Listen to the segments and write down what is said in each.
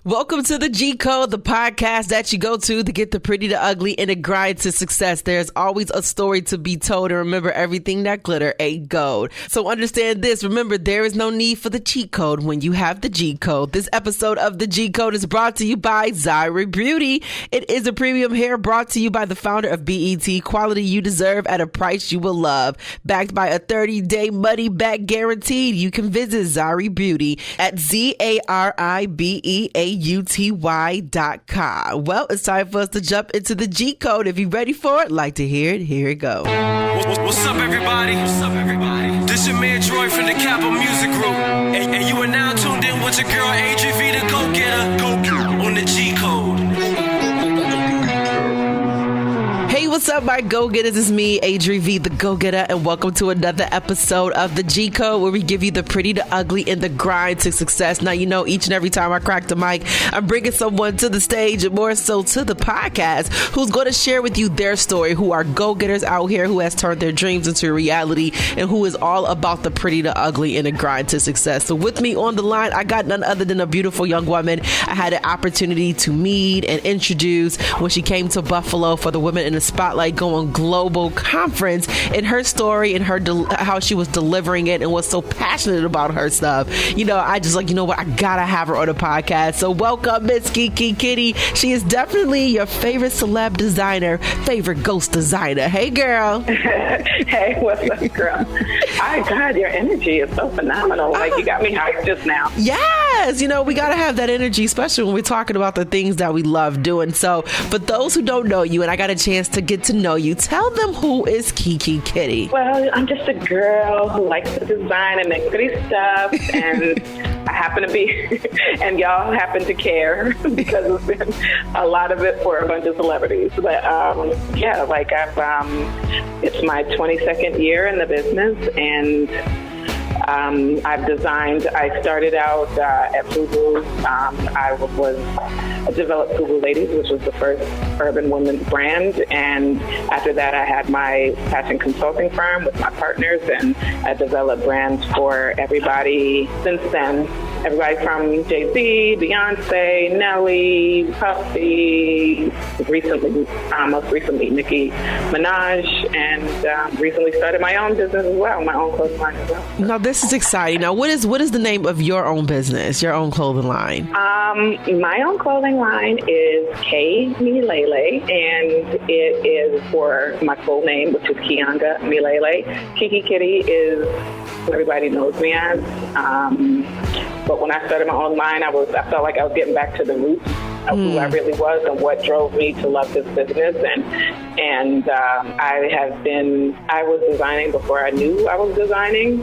Welcome to the G Code, the podcast that you go to get the pretty to ugly and a grind to success. There's always a story to be told, and remember, everything that glitter ain't gold. So understand this. Remember, there is no need for the cheat code when you have the G Code. This episode of the G Code is brought to you by Zyra Beauty. It is a premium hair brought to you by the founder of BET, quality you deserve at a price you will love. Backed by a 30-day money back guaranteed. You can visit Zyra Beauty at ZARIBEAUTY.com. Well, it's time for us to jump into the G Code. If you're ready for it, like to hear it, here it goes. What's up, everybody? This your man Troy from the Capital Music Group, and you are now tuned in with your girl ADRI.v, the Go Getta, on the G Code. Hey, what's up, my go-getters? It's me, ADRI.v, the Go Getta, and welcome to another episode of the G Code, where we give you the pretty, the ugly, and the grind to success. Now, you know, each and every time I crack the mic, I'm bringing someone to the stage, and more so to the podcast, who's going to share with you their story, who are go-getters out here, who has turned their dreams into reality, and who is all about the pretty, the ugly, and the grind to success. So with me on the line, I got none other than a beautiful young woman I had an opportunity to meet and introduce when she came to Buffalo for the Women in the Spotlight Going Global conference, and her story and her how she was delivering it and was so passionate about her stuff. You know, I just like, you know what, I gotta have her on the podcast. So welcome, Miss Kiki Kitty. She is definitely your favorite celeb designer, favorite ghost designer. Hey, girl. Hey, what's up, girl? My God, your energy is so phenomenal. Like, you got me hyped just now. Yes, you know, we gotta have that energy, especially when we're talking about the things that we love doing. So for those who don't know you, and I got a chance to get to know you, tell them, who is Kiki Kitty? Well, I'm just a girl who likes to design and make pretty stuff, and I happen to be, and y'all happen to care because it's been a lot of it for a bunch of celebrities. But yeah, like it's my 22nd year in the business, and I've designed. I started out at Fubu. I developed Fubu Ladies, which was the first urban women's brand. And after that, I had my fashion consulting firm with my partners, and I developed brands for everybody since then. Everybody from Jay-Z, Beyonce, Nelly, Puffy, most recently Nicki Minaj, and recently started my own business as well, my own clothing line as well. Now, this is exciting. Now, what is the name of your own business, your own clothing line? My own clothing line is K Milele, and it is for my full name, which is Kianga Milele. Kiki Kitty is what everybody knows me as. But when I started my own line, I felt like I was getting back to the roots of who I really was and what drove me to love this business. And I was designing before I knew I was designing,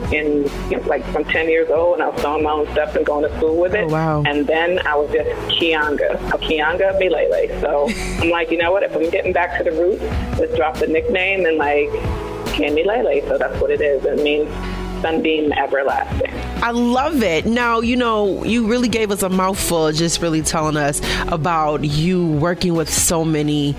like from 10 years old, and I was sewing my own stuff and going to school with it. Oh, wow. And then I was just Kianga Milele. So I'm like, you know what, if I'm getting back to the roots, let's drop the nickname and like K Milele. So that's what it is. It means Sunbeam Everlasting. I love it. Now, you know, you really gave us a mouthful just really telling us about you working with so many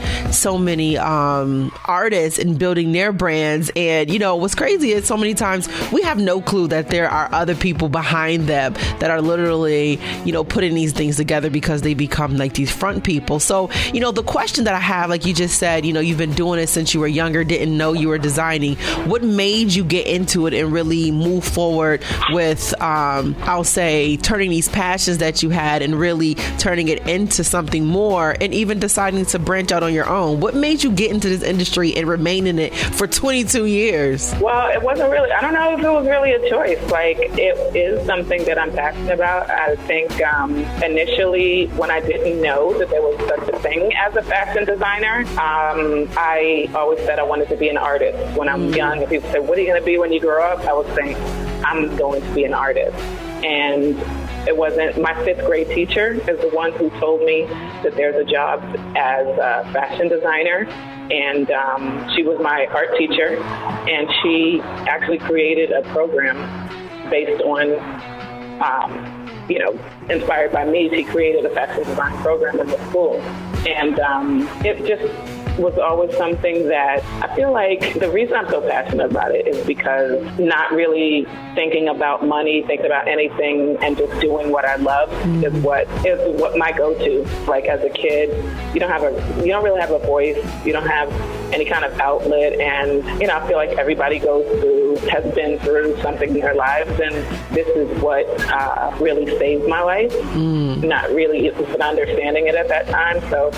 artists and building their brands. And, you know, what's crazy is so many times we have no clue that there are other people behind them that are literally, you know, putting these things together because they become like these front people. So, you know, the question that I have, like you just said, you know, you've been doing it since you were younger, didn't know you were designing. What made you get into it and really move forward with I'll say turning these passions that you had and really turning it into something more, and even deciding to branch out on your own? What made you get into this industry and remain in it for 22 years? Well, it wasn't really, I don't know if it was really a choice. Like, it is something that I'm passionate about. I think initially when I didn't know that there was such a thing as a fashion designer, I always said I wanted to be an artist. When I was young, and people said, what are you going to be when you grow up? I was saying, I'm going to be an artist. And it wasn't, my 5th grade teacher is the one who told me that there's a job as a fashion designer. And she was my art teacher, and she actually created a program based on, inspired by me. She created a fashion design program in the school. And it just was always something that I feel like the reason I'm so passionate about it is because not really thinking about money, thinking about anything, and just doing what I love is what my go-to. Like as a kid, you don't really have a voice, you don't have any kind of outlet, and I feel like everybody has been through something in their lives, and this is what really saved my life. Not really even understanding it at that time, so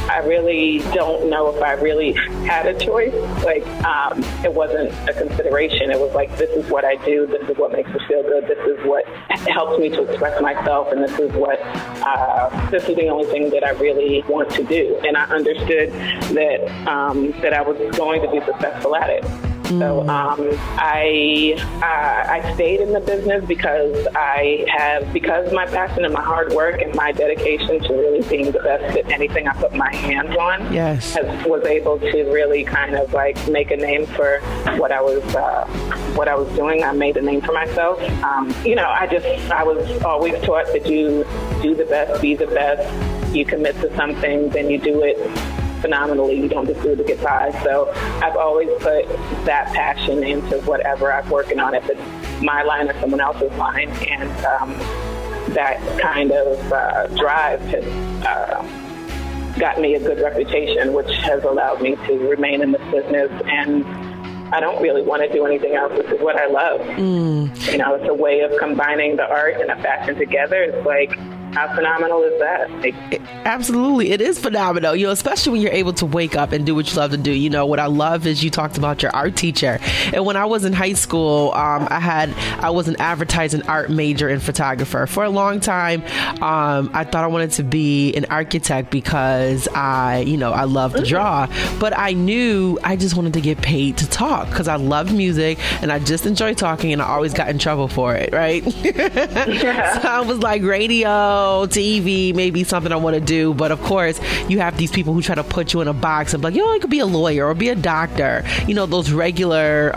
I really don't know if I really had a choice. Like it wasn't a consideration. It was like, this is what I do, this is what makes me feel good, this is what helps me to express myself, and this is the only thing that I really want to do. And I understood that I was going to be successful at it. So I stayed in the business because my passion and my hard work and my dedication to really being the best at anything I put my hands on was able to really kind of like make a name for what I was doing. I made a name for myself. I was always taught that you do the best, be the best. You commit to something, then you do it phenomenally. You don't just do it to get by. So I've always put that passion into whatever I'm working on, if it's my line or someone else's line, and that kind of drive has got me a good reputation, which has allowed me to remain in this business. And I don't really want to do anything else. This is what I love. It's a way of combining the art and the fashion together. It's like, how phenomenal is that? Absolutely. It is phenomenal, especially when you're able to wake up and do what you love to do. What I love is you talked about your art teacher. And when I was in high school, I was an advertising art major and photographer. For a long time, I thought I wanted to be an architect because I love to draw. But I knew I just wanted to get paid to talk because I loved music and I just enjoyed talking, and I always got in trouble for it, right? So I was like, radio, TV, maybe something I want to do. But of course, you have these people who try to put you in a box and be like, you could be a lawyer or be a doctor. Those regular,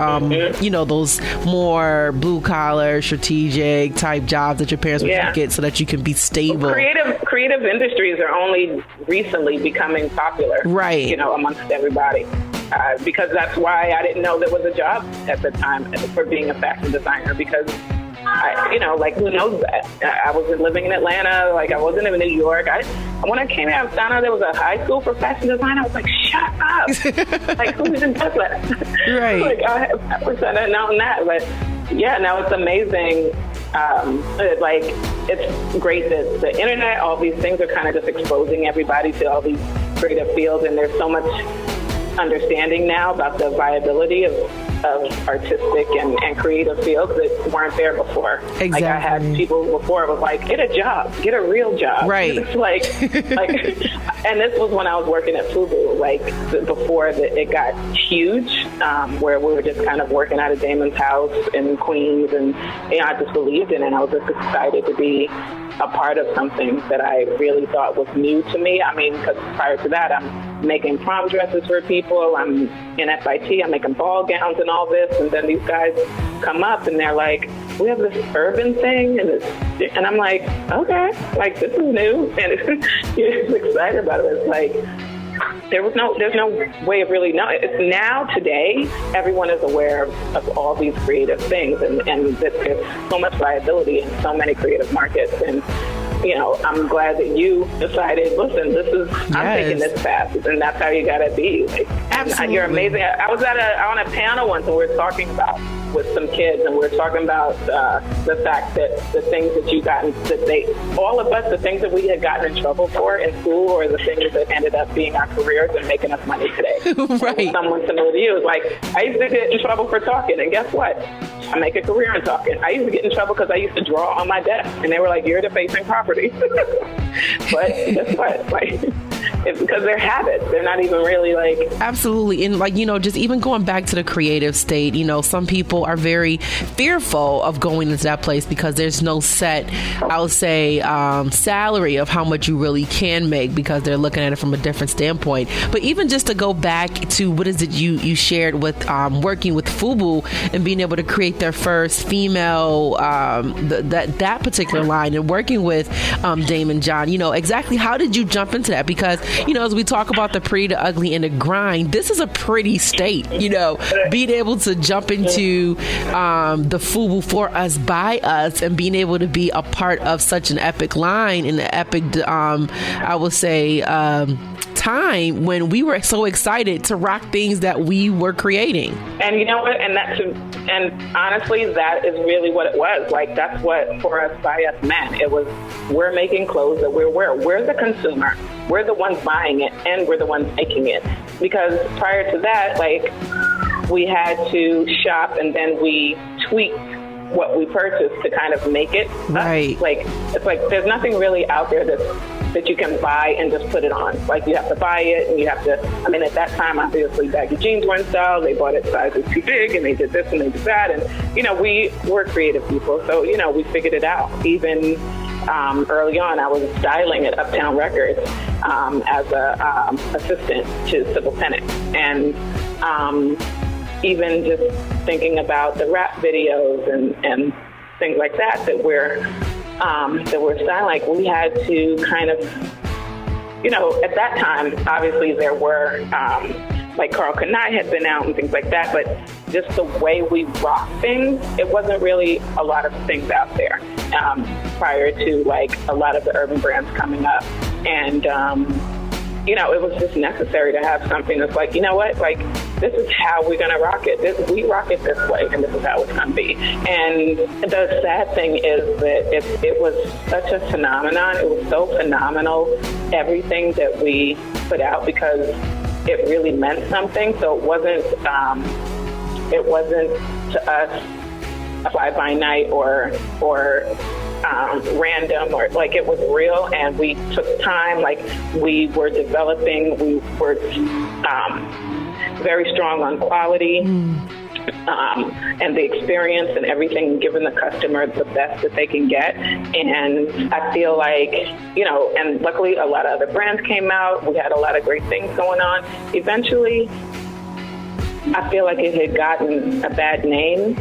those more blue collar, strategic type jobs that your parents would get so that you can be stable. Creative industries are only recently becoming popular, right? Amongst everybody. Because that's why I didn't know there was a job at the time for being a fashion designer, because who knows that? I wasn't living in Atlanta, I wasn't in New York. When I came out, I found out there was a high school for fashion design. I was like, shut up. Who even does that? Right. I wish I had known that. But yeah, now it's amazing. It's great that the internet, all these things are kind of just exposing everybody to all these creative fields, and there's so much understanding now about the viability of artistic and creative fields that weren't there before. Exactly. I had people before was like, get a job, get a real job. Right. It's and this was when I was working at Fubu, before it got huge, where we were just kind of working out of Damon's house in Queens, and I just believed in it. I was just excited to be a part of something that I really thought was new to me. Because prior to that, I'm making prom dresses for people. I'm in FIT. I'm making ball gowns and all this. And then these guys come up and they're like, we have this urban thing. And I'm like, okay, this is new. And you're just excited about it. It's there's no way of really knowing. It's now, today, everyone is aware of all these creative things, and that there's so much viability in so many creative markets. And I'm glad that you decided, listen, I'm taking this path, and that's how you gotta be. Absolutely. You're amazing. I was on a panel once, and we were talking about with some kids, and we were talking about the fact that the things that you got, all of us, the things that we had gotten in trouble for in school, or the things that ended up being our careers and making us money today. Right. Someone similar to you was like, I used to get in trouble for talking, and guess what? I make a career in talking. I used to get in trouble because I used to draw on my desk, and they were like, you're defacing property. But guess what? It's because they're habits. They're not even really Absolutely. And just even going back to the creative state, some people are very fearful of going into that place because there's no set, I would say, salary of how much you really can make, because they're looking at it from a different standpoint. But even just to go back to what is it you shared with working with Fubu and being able to create their first female, that particular line, and working with Damon John, exactly how did you jump into that? Because as we talk about the pretty, the ugly, and the grind, this is a pretty state, being able to jump into the FUBU for us, by us, and being able to be a part of such an epic line and an epic, I will say, time when we were so excited to rock things that we were creating. And you know what? And honestly, that is really what it was. Like, that's what for us, by us meant. It was, we're making clothes that we're wearing. We're the consumer. We're the ones buying it, and we're the ones making it. Because prior to that, like, we had to shop, and then we tweaked what we purchased to kind of make it. Right. It's like there's nothing really out there that you can buy and just put it on. Like, you have to buy it, and you have to, at that time, obviously, baggy jeans were in style. They bought it sizes too big, and they did this and they did that. And, we were creative people. So, we figured it out. Even early on, I was styling at Uptown Records as a assistant to Civil Tennant. And even just thinking about the rap videos and things like that we're styling, like, we had to kind of, at that time, obviously there were, like, Carl Kanai had been out and things like that, but just the way we rock things, it wasn't really a lot of things out there prior to, like, a lot of the urban brands coming up. And, it was just necessary to have something that's like, you know what, like, this is how we're going to rock it. We rock it this way, and this is how it's going to be. And the sad thing is that it was such a phenomenon. It was so phenomenal, everything that we put out, because it really meant something. So it wasn't to us fly by night or random, or like, it was real, and we took time. Like, we were developing, we were very strong on quality and the experience and everything, giving the customer the best that they can get. And I feel like, and luckily a lot of other brands came out. We had a lot of great things going on. Eventually, I feel like it had gotten a bad name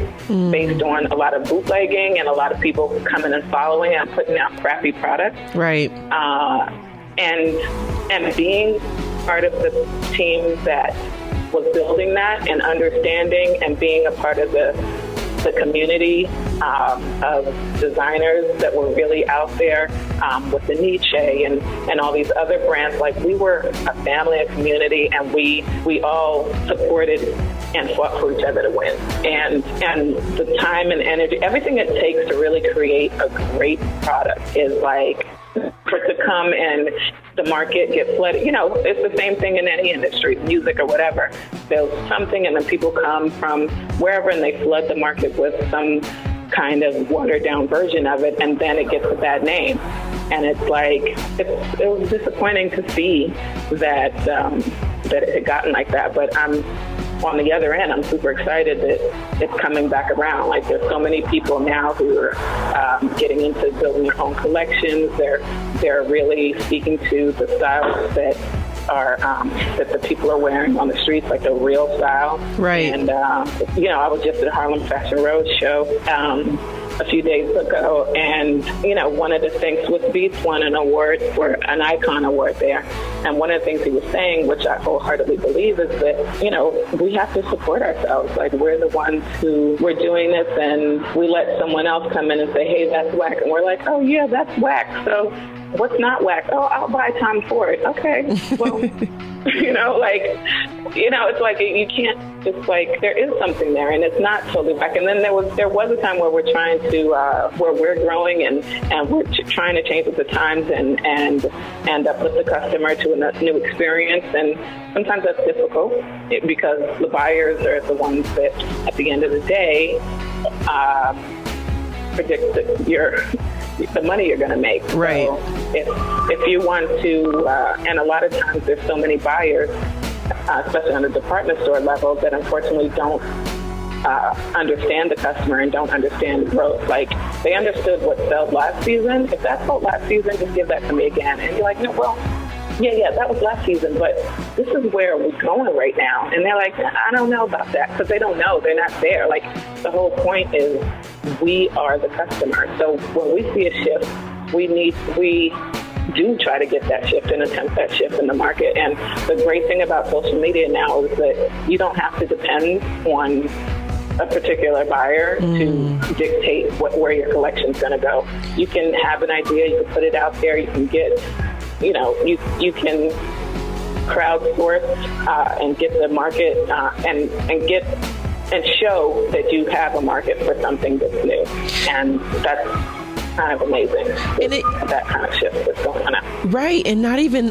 based on a lot of bootlegging and a lot of people coming and following and putting out crappy products. Right. And being part of the team that was building that and understanding and being a part of the community of designers that were really out there with the Nietzsche and all these other brands. Like, we were a family, a community, and we all supported and fought for each other to win. And the time and energy, everything it takes to really create a great product is like, for it to come and the market get flooded. It's the same thing in any industry, music or whatever. There's something, and then people come from wherever and they flood the market with some kind of watered down version of it, and then it gets a bad name. And it's like, it was disappointing to see that it had gotten like that. But on the other end, I'm super excited that it's coming back around. Like, there's so many people now who are getting into building their own collections. They're really speaking to the styles that are that the people are wearing on the streets, like the real style. Right. And I was just at Harlem Fashion Road show a few days ago, and one of the things, Swiss Beats won an award for an Icon Award there, and one of the things he was saying, which I wholeheartedly believe, is that we have to support ourselves. Like, we're the ones who we're doing this, and we let someone else come in and say, hey, that's whack, and we're like, oh yeah, that's whack. So what's not whack? Oh, I'll buy Tom Ford. Okay, well, it's like you can't just, like, there is something there, and it's not totally whack. And then there was a time where we're trying to where we're growing and we're trying to change with the times and uplift the customer to a new experience. And sometimes that's difficult because the buyers are the ones that, at the end of the day, predict the money you're going to make. Right. So if you want to, and a lot of times there's so many buyers, especially on the department store level, that unfortunately don't understand the customer and don't understand growth. Like, they understood what sold last season. If that sold last season, just give that to me again. And you're like, no, well, yeah, that was last season, but this is where we're going right now. And they're like, I don't know about that, because they don't know. They're not there. Like, the whole point is we are the customer. So when we see a shift, we do try to get that shift and attempt that shift in the market. And the great thing about social media now is that you don't have to depend on a particular buyer to dictate where your collection's going to go. You can have an idea, you can put it out there, you can get, you can crowdsource and get the market and get and show that you have a market for something that's new. And that's kind of amazing. And that kind of shift that's going on. Right. And not even,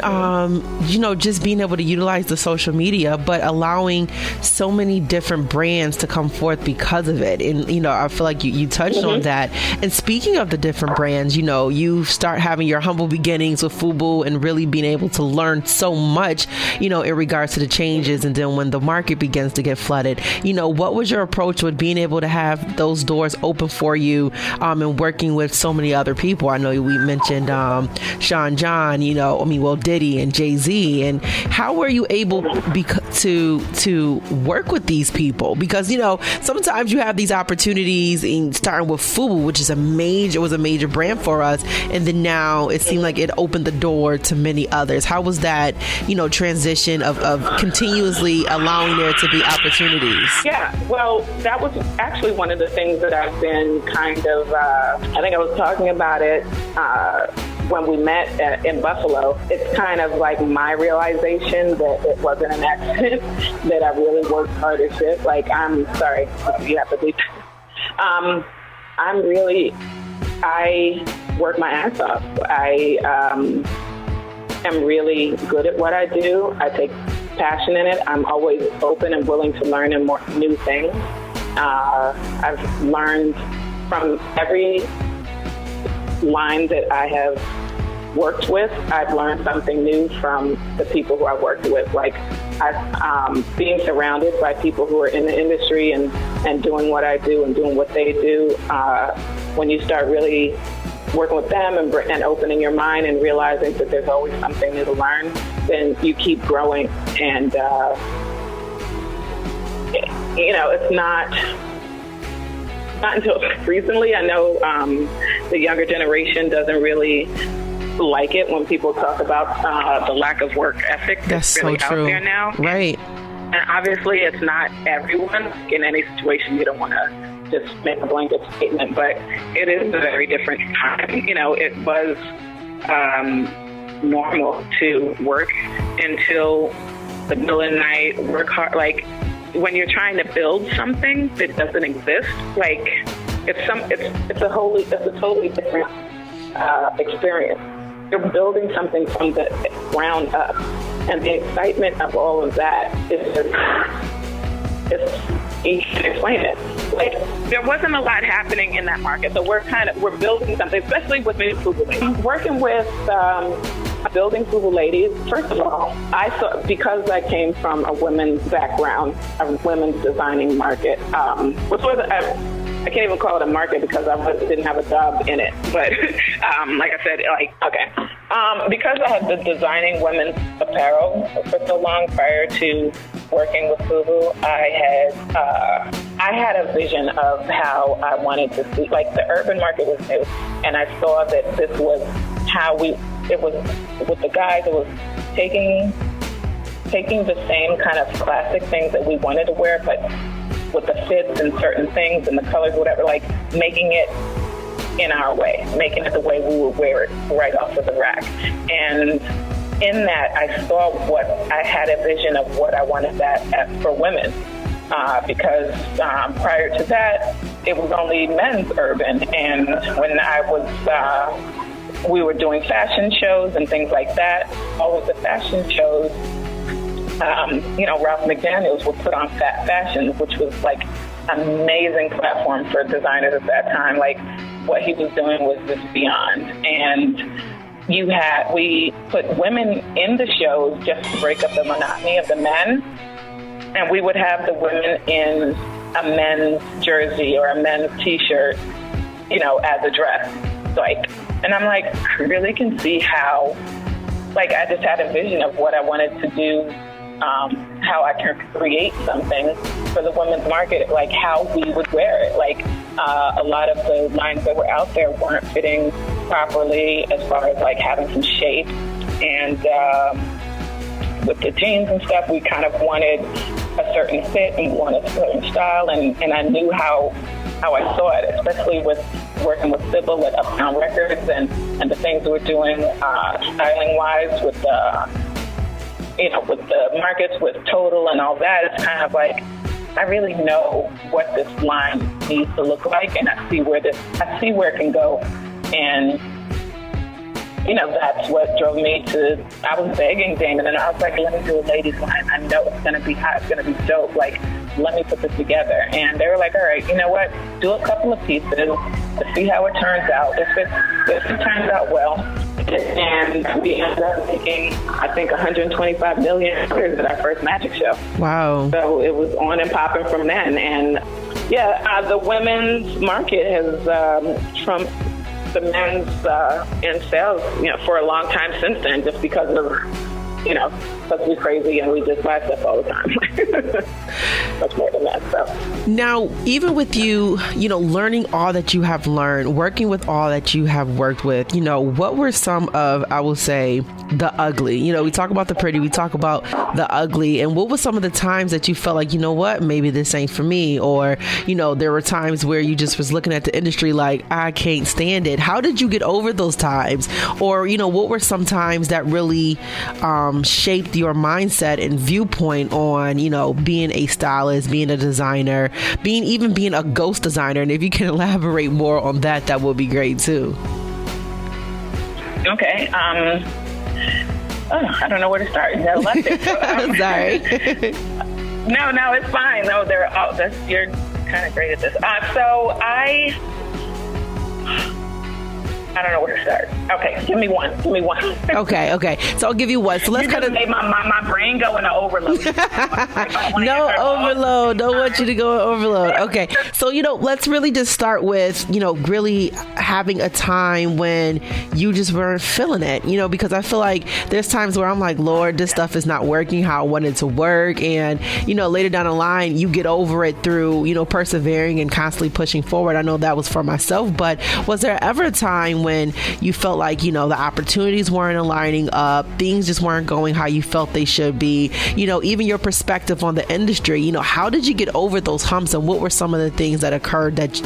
just being able to utilize the social media, but allowing so many different brands to come forth because of it. And, I feel like you touched on that. And speaking of the different brands, you start having your humble beginnings with FUBU and really being able to learn so much, in regards to the changes. And then when the market begins to get flooded, what was your approach with being able to have those doors open for you and working with so many other people? I know we mentioned Sean John, Diddy and Jay-Z, and how were you able to work with these people? Because sometimes you have these opportunities, in starting with FUBU, which is a major brand for us, and then now it seemed like it opened the door to many others. How was that transition of continuously allowing there to be opportunities? Yeah, well, that was actually one of the things that I've been kind of I think I was talking about it when we met in Buffalo. It's kind of like my realization that it wasn't an accident, that I really worked hard as shit. Like, I'm sorry, you have to bleep. I work my ass off. I am really good at what I do. I take passion in it. I'm always open and willing to learn and more new things. I've learned from every line that I have worked with. I've learned something new from the people who I worked with. Like, being surrounded by people who are in the industry and doing what I do and doing what they do. When you start really working with them and opening your mind and realizing that there's always something new to learn, then you keep growing. And, it's not until recently. I know the younger generation doesn't really like it when people talk about the lack of work ethic that's really so true. Out there now. Right. And obviously it's not everyone. In any situation, you don't want to just make a blanket statement, but it is a very different time. It was normal to work until the middle of the night, work hard. Like, when you're trying to build something that doesn't exist, like, it's a totally different experience. You're building something from the ground up, and the excitement of all of that is you can explain it. Like, there wasn't a lot happening in that market, so we're building something, especially with FUBU ladies. Working with building FUBU ladies, first of all, because I came from a women's background, a women's designing market, which was I can't even call it a market because I didn't have a job in it. But like I said, because I had been designing women's apparel for so long prior to working with FUBU, I had a vision of how I wanted to see. Like, the urban market was new, and I saw that this was how it was with the guys. It was taking the same kind of classic things that we wanted to wear, but with the fits and certain things and the colors, whatever, like making it in our way, making it the way we would wear it right off of the rack. And in that, I had a vision of what I wanted that for women, because prior to that, it was only men's urban. And when I was, we were doing fashion shows and things like that, all of the fashion shows, Ralph McDaniels would put on Fat Fashion, which was like an amazing platform for designers at that time. Like, what he was doing was just beyond. And we put women in the shows just to break up the monotony of the men. And we would have the women in a men's jersey or a men's t-shirt, as a dress. And I'm like, I really can see how, I just had a vision of what I wanted to do, how I can create something for the women's market, like how we would wear it. A lot of the lines that were out there weren't fitting properly as far as like having some shape. And with the jeans and stuff, we kind of wanted a certain fit and wanted a certain style. And I knew how I saw it, especially with working with Supa at Uptown Records and the things we're doing styling-wise with with the markets, with Total and all that. It's kind of like, I really know what this line needs to look like, and I see where it can go. And that's what drove me to, I was begging Damon, and I was like, let me do a ladies line. I know it's going to be hot. It's going to be dope. Like, let me put this together. And they were like, all right, you know what? Do a couple of pieces to see how it turns out. If it turns out well. And we ended up making, I think, $125 million at our first magic show. Wow. So it was on and popping from then. And the women's market has trumped the men's in sales, for a long time since then, just because of, because we're crazy and we just buy stuff all the time. Much more than that stuff. Now, even with you, learning all that you have learned, working with all that you have worked with, what were some of, I will say, the ugly? We talk about the pretty, we talk about the ugly, and what were some of the times that you felt like, maybe this ain't for me? Or, there were times where you just was looking at the industry like, I can't stand it. How did you get over those times? Or, what were some times that really shaped your mindset and viewpoint on, being a stylist, being a designer, being a ghost designer? And if you can elaborate more on that, that would be great too. Okay. I don't know where to start. Sorry. No, it's fine. No, you're kind of great at this. I don't know where to start. Okay, give me one. Okay. So I'll give you one. So let's kind of made my brain go into overload. No overload. Don't want you to go in overload. Okay. So, let's really just start with, really having a time when you just weren't feeling it, because I feel like there's times where I'm like, Lord, this stuff is not working how I want it to work. And, later down the line, you get over it through, persevering and constantly pushing forward. I know that was for myself, but was there ever a time when you felt like, the opportunities weren't aligning up, things just weren't going how you felt they should be, even your perspective on the industry, how did you get over those humps, and what were some of the things that occurred that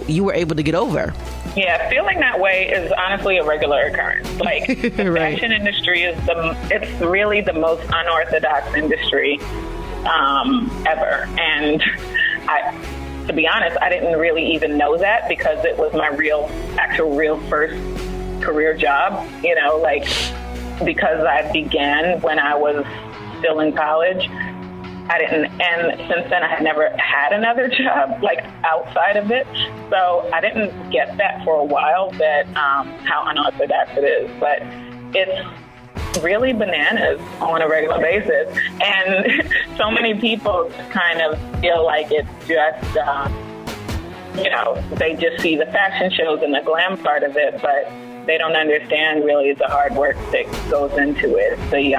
you were able to get over? Yeah, feeling that way is honestly a regular occurrence. Like, the Right. fashion industry it's really the most unorthodox industry ever. And to be honest, I didn't really even know that because it was my real first career job, because I began when I was still in college. And since then I had never had another job, like, outside of it. So I didn't get that for a while, that how unorthodox it is. But it's really bananas on a regular basis. And so many people kind of feel like it's just, they just see the fashion shows and the glam part of it, but they don't understand really the hard work that goes into it. The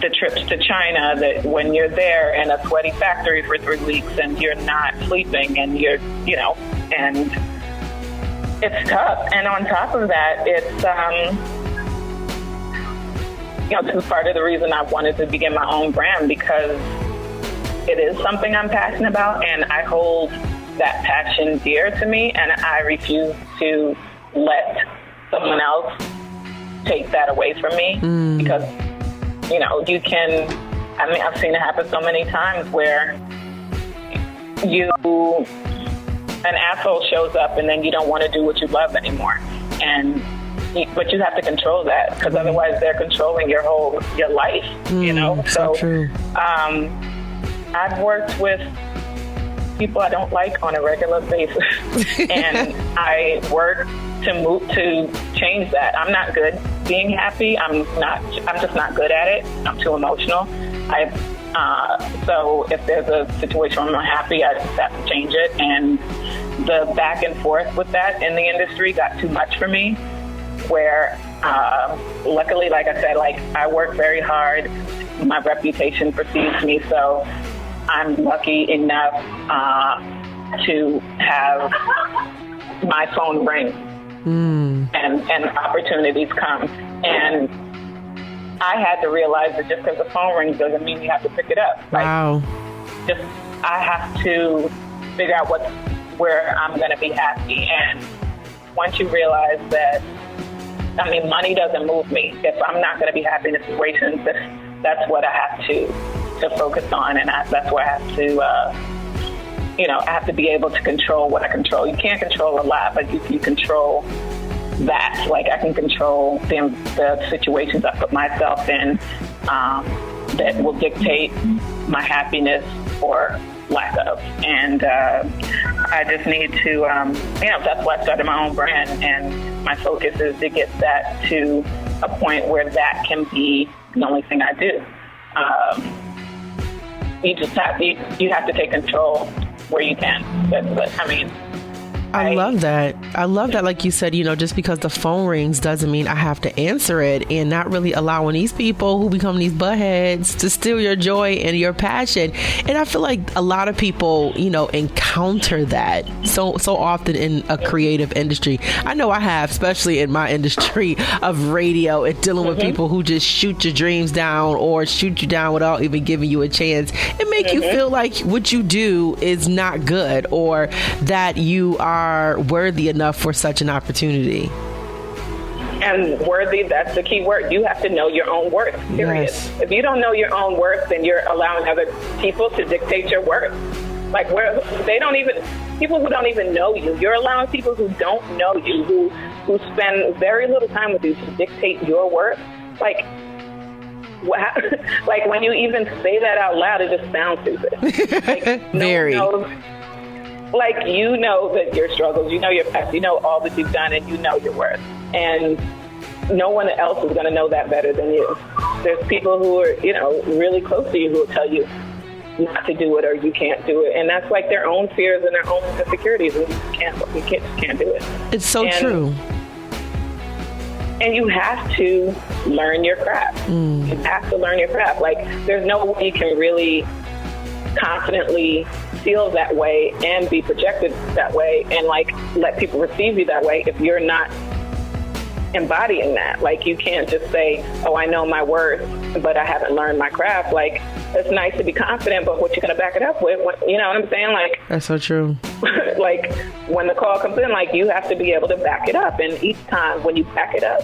trips to China, that when you're there in a sweaty factory for 3 weeks and you're not sleeping and and it's tough. And on top of that, it's, this is part of the reason I wanted to begin my own brand, because it is something I'm passionate about, and I hold that passion dear to me, and I refuse to let someone else take that away from me. Because, I've seen it happen so many times where an asshole shows up and then you don't want to do what you love anymore. But you have to control that, because otherwise they're controlling your life, So true. I've worked with people I don't like on a regular basis, and I work to change that. I'm not good being happy. I'm just not good at it. I'm too emotional. So if there's a situation where I'm not happy, I just have to change it. And the back and forth with that in the industry got too much for me, where luckily, like I said, I work very hard. My reputation precedes me, so I'm lucky enough to have my phone ring and opportunities come. And I had to realize that just because the phone rings doesn't mean you have to pick it up. Wow. Just I have to figure out where I'm going to be happy. And once you realize that, I mean, money doesn't move me. If I'm not going to be happy in a situation, that's what I have to focus on, and that's where I have to, I have to be able to control what I control. You can't control a lot, but you control that. Like, I can control the situations I put myself in that will dictate my happiness or lack of. And I just need to, that's why I started my own brand, and my focus is to get that to a point where that can be the only thing I do. You just have to take control where you can. I love that. I love that. Like you said, just because the phone rings doesn't mean I have to answer it, and not really allowing these people who become these buttheads to steal your joy and your passion. And I feel like a lot of people, encounter that so often in a creative industry. I know I have, especially in my industry of radio, and dealing with people who just shoot your dreams down or shoot you down without even giving you a chance and make you feel like what you do is not good, or that you are worthy enough for such an opportunity. And worthy, that's the key word. You have to know your own worth, period. Yes. If you don't know your own worth, then you're allowing other people to dictate your worth. Like, people who don't even know you, you're allowing people who don't know you, who spend very little time with you, to dictate your worth. Like, like when you even say that out loud, it just sounds stupid. Like, Very. Like, that your struggles, your past, all that you've done, and your worth. And no one else is going to know that better than you. There's people who are, really close to you who will tell you not to do it or you can't do it. And that's like their own fears and their own insecurities. And you can't do it. It's so true. And you have to learn your craft. You have to learn your craft. Like, there's no way you can really confidently feel that way and be projected that way and let people receive you that way if you're not embodying that. Like, you can't just say, oh, I know my worth, but I haven't learned my craft. Like, it's nice to be confident, but what you're going to back it up with, you know what I'm saying? Like, that's so true. Like, when the call comes in, you have to be able to back it up. And each time when you back it up,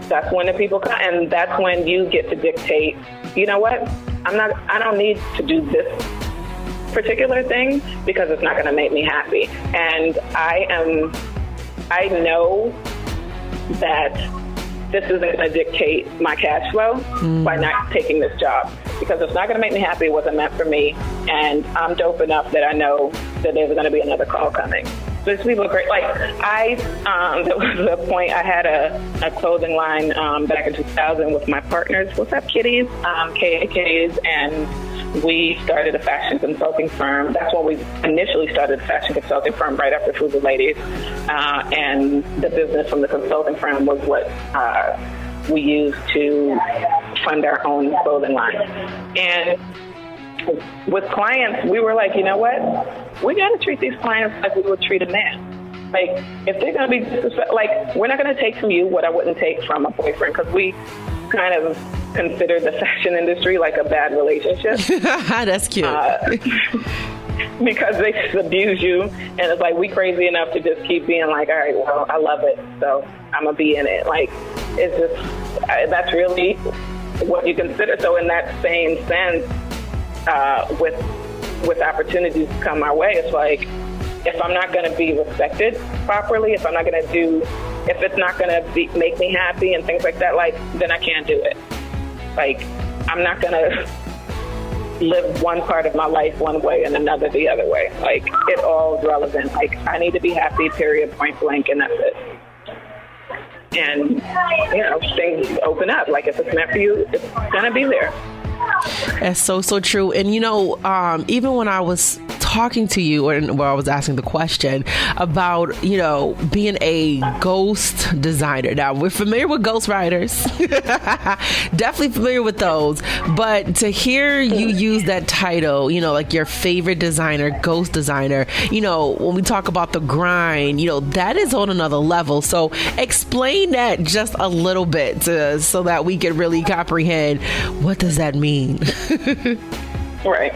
that's when the people come, and that's when you get to dictate, you know what? I don't need to do this particular thing because it's not going to make me happy. And I know that this isn't going to dictate my cash flow by not taking this job, because it's not going to make me happy. It wasn't meant for me, and I'm dope enough that I know that there's going to be another call coming. So these people are great. Like, there was a point I had a clothing line back in 2000 with my partners. What's up, kitties? KAKs, and we started a fashion consulting firm. That's when we initially started a fashion consulting firm, right after Fubu Ladies. And the business from the consulting firm was what we used to fund our own clothing line. And with clients, we were like, you know what? We got to treat these clients like we would treat a man. Like, if they're going to be disrespectful, like, we're not going to take from you what I wouldn't take from a boyfriend, because we kind of consider the fashion industry like a bad relationship. That's cute. Because they just abuse you, and it's like, we crazy enough to just keep being like, all right, well, I love it, so I'm going to be in it. Like, it's just, that's really what you consider. So in that same sense, with opportunities to come our way, it's like, if I'm not going to be respected properly, if I'm not going to do, if it's not going to make me happy and things like that, like, then I can't do it. Like, I'm not going to live one part of my life one way and another the other way. Like, it all is relevant. Like, I need to be happy, period, point blank, and that's it. And, things open up. Like, if it's meant for you, it's going to be there. That's so true. And even when I was talking to you, or where I was asking the question about, you know, being a ghost designer. Now, we're familiar with ghostwriters, definitely familiar with those, but to hear you use that title, you know, like your favorite designer, ghost designer, you know, when we talk about the grind, you know, that is on another level. So explain that just a little bit so that we can really comprehend, what does that mean? Right.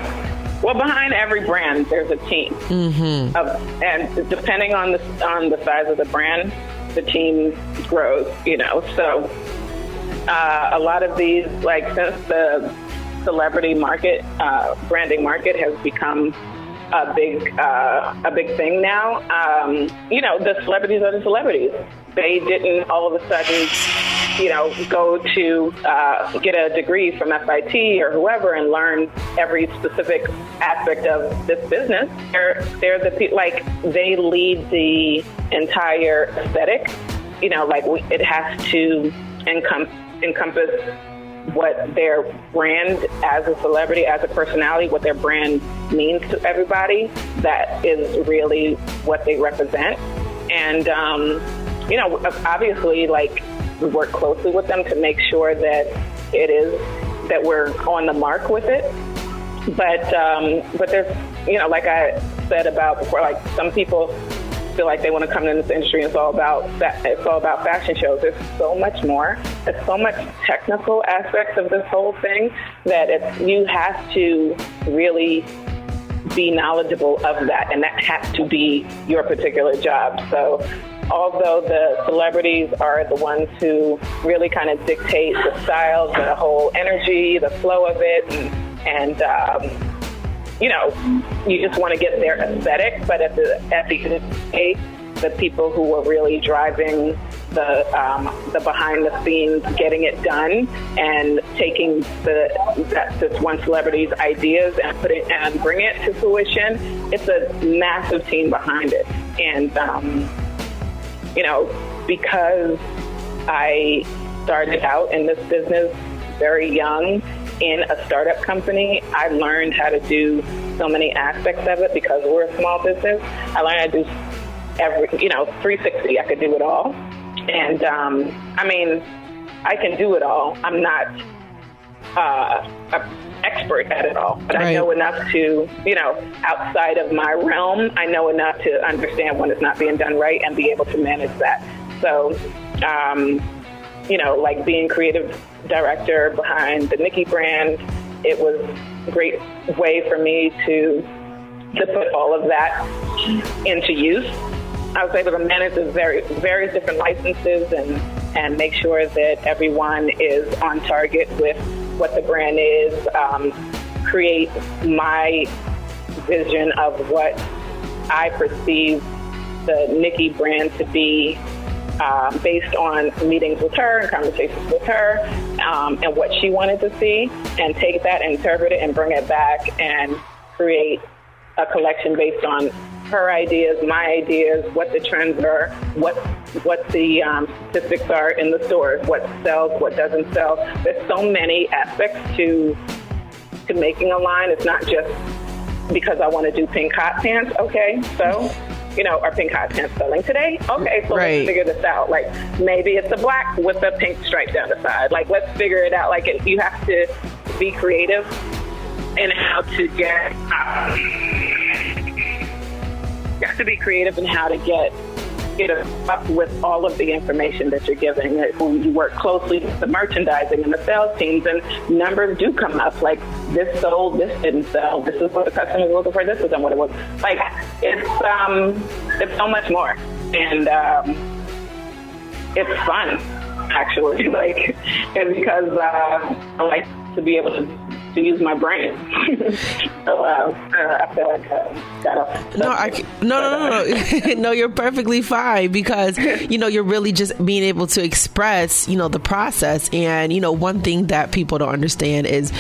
Well, behind every brand, there's a team, and depending on the size of the brand, the team grows. You know, so a lot of these, like, since the celebrity market, branding market has become a big thing now. You know, the celebrities are the celebrities. They didn't all of a sudden, you know, go to get a degree from FIT or whoever and learn every specific aspect of this business. They're the people, like, they lead the entire aesthetic. You know, like, it has to encompass what their brand as a celebrity, as a personality, what their brand means to everybody. That is really what they represent. And, you know, obviously, like, we work closely with them to make sure that that we're on the mark with it. But there's, you know, like I said about before, like, some people feel like they want to come in this industry and it's all about fashion shows. There's so much more. There's so much technical aspects of this whole thing that you have to really be knowledgeable of that, and that has to be your particular job. So although the celebrities are the ones who really kind of dictate the style, the whole energy, the flow of it, and you know, you just want to get their aesthetic, but at the end of the day, the people who are really driving the behind the scenes, getting it done, and taking this one celebrity's ideas and bring it to fruition, it's a massive team behind it. And you know, because I started out in this business very young in a startup company, I learned how to do so many aspects of it because we're a small business. I learned how to do 360. I could do it all. And I mean, I can do it all. I'm not an expert at it all, but right. I know enough to, you know, outside of my realm, I know enough to understand when it's not being done right and be able to manage that. So, you know, like being creative director behind the Nicki brand, it was a great way for me to put all of that into use. I was able to manage the various different licenses and make sure that everyone is on target with what the brand is, create my vision of what I perceive the Nicki brand to be, based on meetings with her and conversations with her, and what she wanted to see, and take that, interpret it, and bring it back and create a collection based on her ideas, my ideas, what the trends are, what the statistics are in the stores, what sells, what doesn't sell. There's so many aspects to making a line. It's not just because I want to do pink hot pants. Okay, so, you know, are pink hot pants selling today? Okay, so Let's figure this out. Like, maybe it's a black with a pink stripe down the side. Like, let's figure it out. Like, you have to be creative in how to get... You have to be creative in how to get up with all of the information that you're giving. When you work closely with the merchandising and the sales teams, and numbers do come up, like this sold, this didn't sell, this is what the customers were looking for, this isn't what it was. Like, it's so much more. And it's fun, actually. Like, it's because I like to be able to use my brain. So I feel like No, no, you're perfectly fine, because, you know, you're really just being able to express, you know, the process. And, you know, one thing that people don't understand is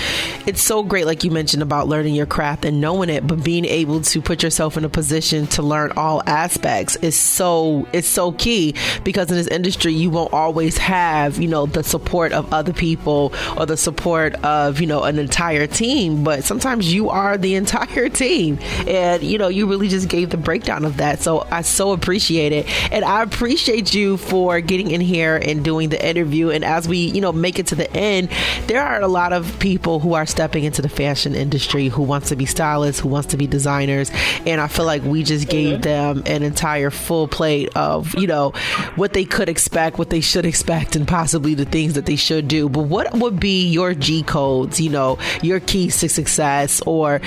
it's so great, like you mentioned, about learning your craft and knowing it, but being able to put yourself in a position to learn all aspects is so key, because in this industry, you won't always have, you know, the support of other people or the support of, you know, an entire entire team, but sometimes you are the entire team. And, you really just gave the breakdown of that. So I so appreciate it. And I appreciate you for getting in here and doing the interview. And as we, make it to the end, there are a lot of people who are stepping into the fashion industry who wants to be stylists, who wants to be designers. And I feel like we just gave them an entire full plate of, what they could expect, what they should expect, and possibly the things that they should do. But what would be your G codes, your keys to success, or,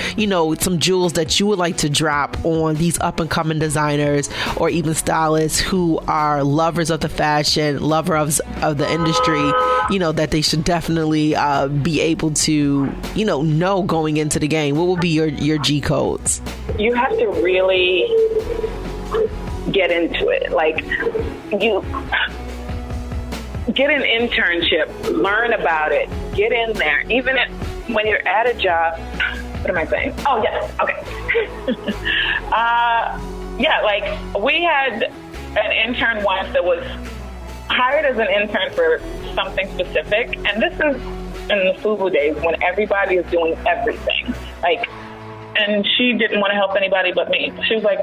some jewels that you would like to drop on these up and coming designers or even stylists who are lovers of the fashion, lovers of the industry, that they should definitely be able to, know going into the game? What would be your G codes? You have to really get into it. Like, you get an internship, learn about it, get in there. Even when you're at a job, what am I saying? Oh, yes. Okay. Like we had an intern once that was hired as an intern for something specific. And this is in the FUBU days when everybody is doing everything. And she didn't want to help anybody but me. She was like,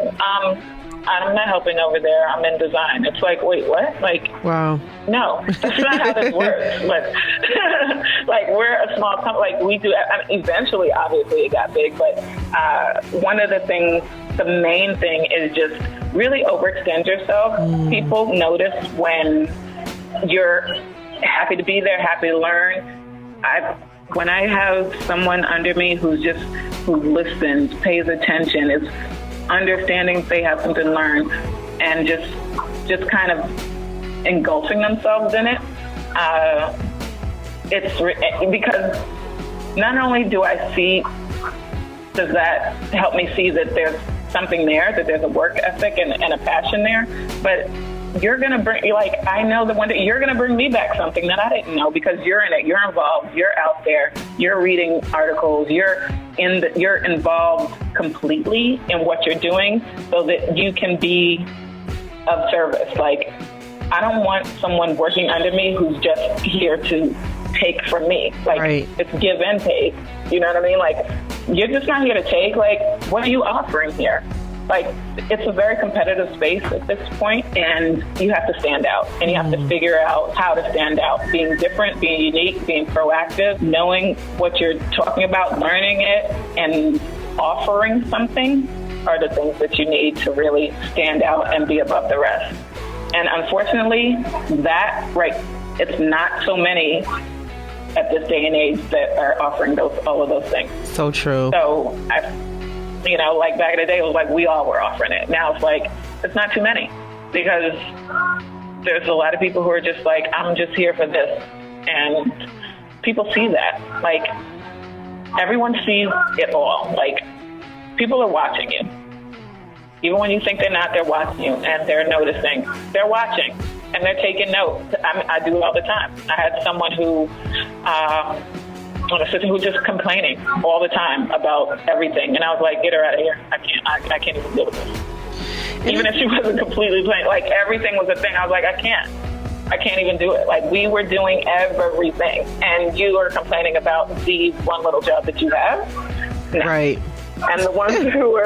I'm not helping over there. I'm in design. It's like, wait, what? Wow. No, that's not how this works. But we're a small company. We do. Eventually, obviously, it got big. But one of the things, the main thing, is just really overextend yourself. People notice when you're happy to be there, happy to learn. When I have someone under me who listens, pays attention, is understanding they have something to learn, and just kind of engulfing themselves in it. It's because not only does that help me see that there's something there, that there's a work ethic and a passion there, but you're going to bring, I know that one day you're going to bring me back something that I didn't know, because you're in it, you're involved, you're out there, you're reading articles, you're involved completely in what you're doing, so that you can be of service. I don't want someone working under me who's just here to take from me. Right. It's give and take. You know what I mean? You're just not here to take. What are you offering here? It's a very competitive space at this point, and you have to stand out, and you have to figure out how to stand out, being different, being unique, being proactive, knowing what you're talking about, learning it, and offering something are the things that you need to really stand out and be above the rest. And unfortunately, it's not so many at this day and age that are offering all of those things. So true. So back in the day, it was we all were offering it. Now it's it's not too many, because there's a lot of people who are just I'm just here for this. And people see that. Everyone sees it all. People are watching you. Even when you think they're not, they're watching you, and they're noticing. They're watching, and they're taking note. I do it all the time. I had someone who, an assistant who was just complaining all the time about everything. And I was like, get her out of here. I can't even deal with this. Even if she wasn't completely playing, everything was a thing. I was like, I can't even do it. We were doing everything, and you are complaining about the one little job that you have. No. Right. And the ones who were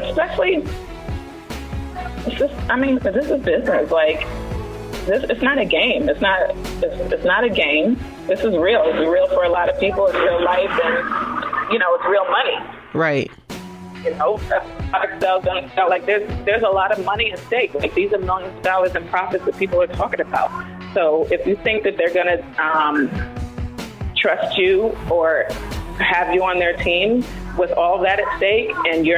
especially, it's just, this is business. It's not a game. It's not a game. This is real. It's real for a lot of people. It's real life, and it's real money. Right. Product sales don't sell. There's a lot of money at stake. These are millions of dollars in profits that people are talking about. So if you think that they're going to trust you or have you on their team with all that at stake, and you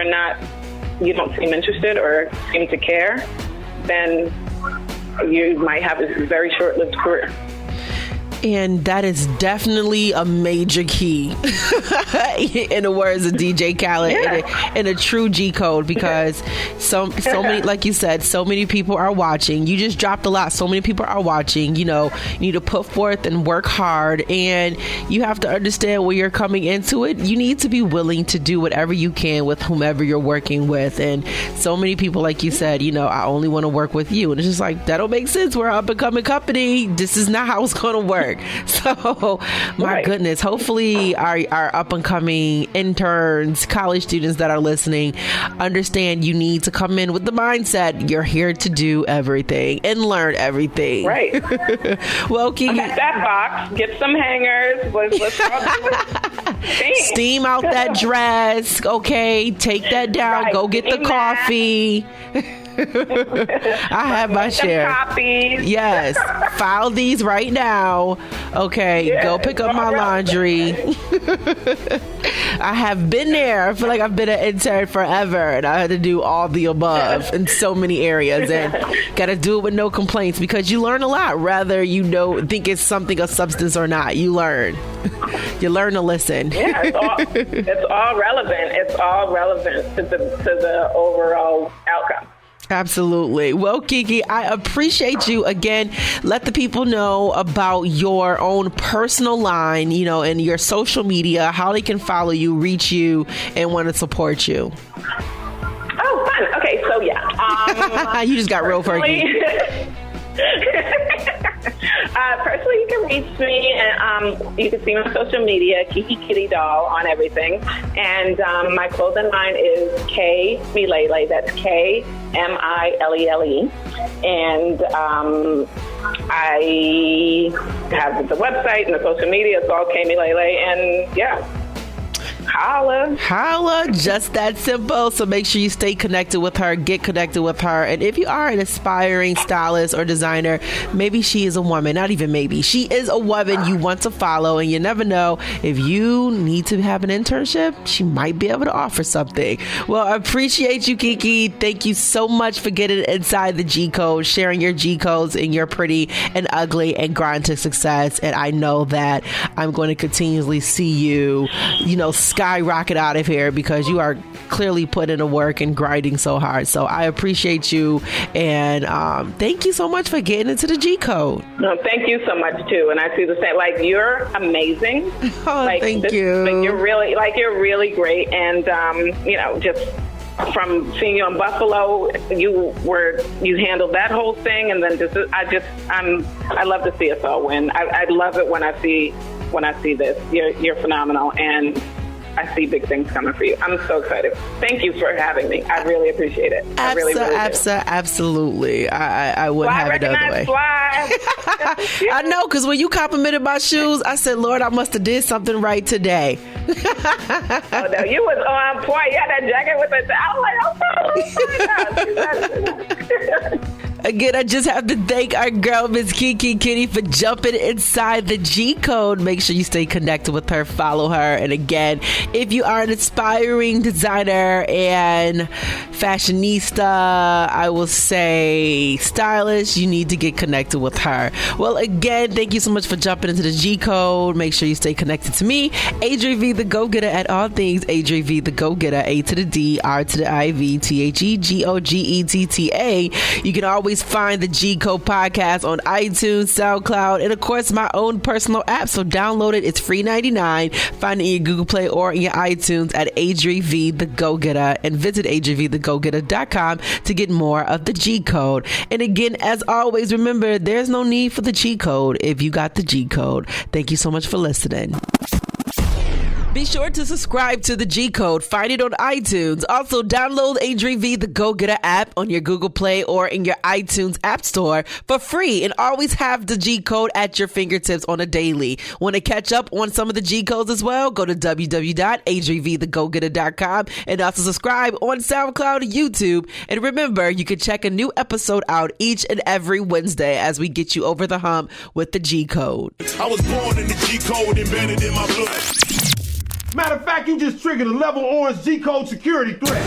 don't seem interested or seem to care, then you might have a very short-lived career. And that is definitely a major key in the words of DJ Khaled, and a true G code, because so many, like you said, so many people are watching. You just dropped a lot. So many people are watching. You need to put forth and work hard, and you have to understand when you're coming into it, you need to be willing to do whatever you can with whomever you're working with. And so many people, like you said, I only want to work with you. And it's just that don't make sense. We're an up and coming company. This is not how it's going to work. work. So my goodness, hopefully our up and coming interns, college students that are listening understand you need to come in with the mindset you're here to do everything and learn everything. Right. Well, Kiki, get that box, get some hangers. Let's all do it. Steam out that dress. Okay, take that down. Right. Go get the coffee. I have my share. Copies. Yes. File these right now. Okay. Go pick up my laundry. I have been there. I feel like I've been an intern forever, and I had to do all the above in so many areas, and got to do it with no complaints because you learn a lot. Whether you think it's something of substance or not, you learn. You learn to listen. Yeah, it's all relevant. It's all relevant to the overall outcome. Absolutely. Well, Kiki, I appreciate you again. Let the people know about your own personal line, and your social media, how they can follow you, reach you, and want to support you. Oh, fun. Okay, so yeah. You just got real perky. Personally, you can reach me, and you can see me on social media, Kiki Kitty Doll on everything. And my clothing line is K-Milele. That's K-M-I-L-E-L-E. And I have the website and the social media. It's all K-Milele. And yeah. Holla, just that simple. So make sure you stay connected with her, get connected with her. And if you are an aspiring stylist or designer, maybe she is a woman, not even maybe, she is a woman you want to follow. And you never know, if you need to have an internship, she might be able to offer something. Well, I appreciate you, Kiki. Thank you so much for getting inside the G code, sharing your G codes and your pretty and ugly and grind to success. And I know that I'm going to continuously see you, skyrocket out of here because you are clearly putting in the work and grinding so hard. So I appreciate you, and thank you so much for getting into the G code. No, thank you so much too. And I see the same. Like, you're amazing. Oh, thank you. Like, you're really great. And just from seeing you in Buffalo, you handled that whole thing, and then I love to see us all win. I love it when I see this. You're phenomenal, and I see big things coming for you. I'm so excited. Thank you for having me. I really appreciate it. I really do. Absolutely. I wouldn't have it the other way. I know, because when you complimented my shoes, I said, Lord, I must have did something right today. Oh, no, you was on point. You had that jacket with it. I was like, okay. Again, I just have to thank our girl, Miss Kiki Kitty, for jumping inside the G code. Make sure you stay connected with her, follow her. And again, if you are an aspiring designer and fashionista, I will say stylist, you need to get connected with her. Well, again, thank you so much for jumping into the G code. Make sure you stay connected to me, ADRI.v, the Go Getta, at all things ADRI.v, the Go Getta, A to the D, R to the I-V, THEGOGETTA. You can always find the G Code podcast on iTunes, SoundCloud, and of course my own personal app. So download it. It's free 99. Find it in your Google Play or in your iTunes at ADRI.v, the Go Getta, and visit ADRI.v.thegogetta.com to get more of the G Code. And again, as always, remember, there's no need for the G Code if you got the G Code. Thank you so much for listening. Be sure to subscribe to the G Code. Find it on iTunes. Also, download ADRI.v, the Go Getta app on your Google Play or in your iTunes App Store for free, and always have the G Code at your fingertips on a daily. Want to catch up on some of the G Codes as well? Go to www.ADRI.v.thegogetta.com and also subscribe on SoundCloud and YouTube. And remember, you can check a new episode out each and every Wednesday as we get you over the hump with the G Code. I was born in the G Code, embedded in my blood. Matter of fact, you just triggered a level orange G-code security threat.